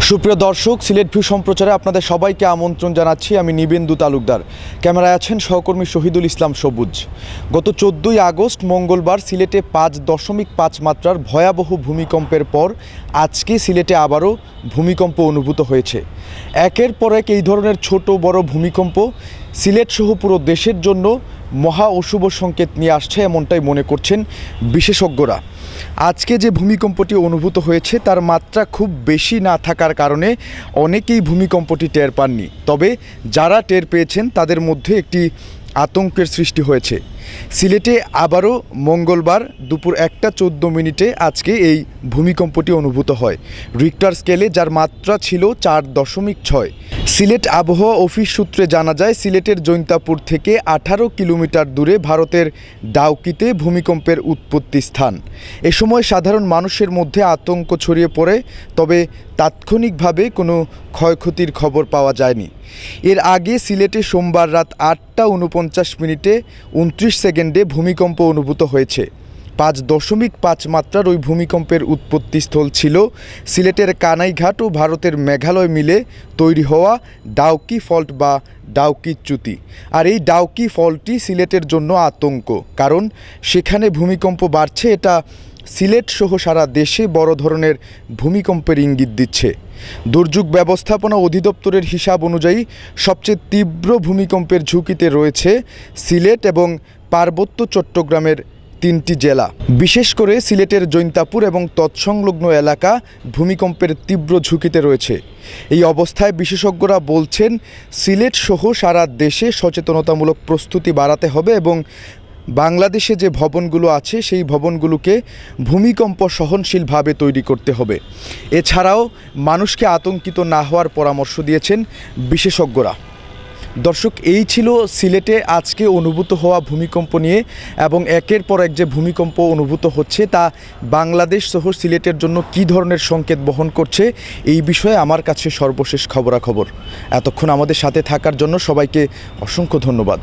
সুপ্রিয় দর্শক, সিলেট ভিউ সম্প্রচারে আপনাদের সবাইকে আমন্ত্রণ জানাচ্ছি। আমি নিবেন্দু তালুকদার, ক্যামেরায় আছেন সহকর্মী শহীদুল ইসলাম সবুজ। গত 14ই আগস্ট মঙ্গলবার সিলেটে 5.5 মাত্রার ভয়াবহ ভূমিকম্পের পর আজকে সিলেটে আবারও ভূমিকম্প অনুভূত হয়েছে। একের পর এক এই ধরনের ছোট বড় ভূমিকম্প সিলেট সহ পুরো দেশের জন্য মহা অশুভ সংকেত নিয়ে আসছে, এমনটাই মনে করছেন বিশেষজ্ঞরা। আজকে যে ভূমিকম্পটি অনুভূত হয়েছে তার মাত্রা খুব বেশি না থাকার কারণে অনেকেই ভূমিকম্পটি টের পাননি, তবে যারা টের পেয়েছেন তাদের মধ্যে একটি আতঙ্কের সৃষ্টি হয়েছে। সিলেটে আবারও মঙ্গলবার দুপুর 1:14 আজকে এই ভূমিকম্পটি অনুভূত হয় রিক্টার স্কেলে, যার মাত্রা ছিল 4.6। সিলেট আবহাওয়া অফিস সূত্রে জানা যায়, সিলেটের জৈন্তাপুর থেকে 18 কিলোমিটার দূরে ভারতের ডাউকিতে ভূমিকম্পের উৎপত্তি স্থান। এ সময় সাধারণ মানুষের মধ্যে আতঙ্ক ছড়িয়ে পড়ে, তবে তাৎক্ষণিকভাবে কোনো ক্ষয়ক্ষতির খবর পাওয়া যায়নি। এর আগে সিলেটে সোমবার রাত 8:49 29 ভূমিকম্প অনুভূত হয়েছে। 5.5 মাত্রার ওই ভূমিকম্পের উৎপত্তিস্থল ছিল সিলেটের কানাইঘাট ও ভারতের মেঘালয় মিলে তৈরি হওয়া ডাউকি ফল্ট বা ডাউকি চ্যুতি। আর এই ডাউকি ফল্টটি সিলেটের জন্য আতঙ্ক, কারণ সেখানে ভূমিকম্প বাড়ছে। এটা সিলেট সহ সারা দেশে বড় ধরনের ভূমিকম্পের ইঙ্গিত দিচ্ছে। দুর্যোগ ব্যবস্থাপনা অধিদপ্তরের হিসাব অনুযায়ী সবচেয়ে তীব্র ভূমিকম্পের ঝুঁকিতে রয়েছে সিলেট এবং পার্বত্য চট্টগ্রামের 3টি জেলা। বিশেষ করে সিলেটের জৈন্তাপুর এবং তৎসংলগ্ন এলাকা ভূমিকম্পের তীব্র ঝুঁকিতে রয়েছে। এই অবস্থায় বিশেষজ্ঞরা বলছেন, সিলেট সহ সারা দেশে সচেতনতামূলক প্রস্তুতি বাড়াতে হবে এবং বাংলাদেশে যে ভবনগুলো আছে সেই ভবনগুলোকে ভূমিকম্প সহনশীলভাবে তৈরি করতে হবে। এছাড়াও মানুষকে আতঙ্কিত না হওয়ার পরামর্শ দিয়েছেন বিশেষজ্ঞরা। দর্শক, এই ছিল সিলেটে আজকে অনুভূত হওয়া ভূমিকম্প নিয়ে, এবং একের পর এক যে ভূমিকম্প অনুভূত হচ্ছে তা বাংলাদেশ সহ সিলেটের জন্য কী ধরনের সংকেত বহন করছে এই বিষয়ে আমার কাছে সর্বশেষ খবরাখবর। এতক্ষণ আমাদের সাথে থাকার জন্য সবাইকে অসংখ্য ধন্যবাদ।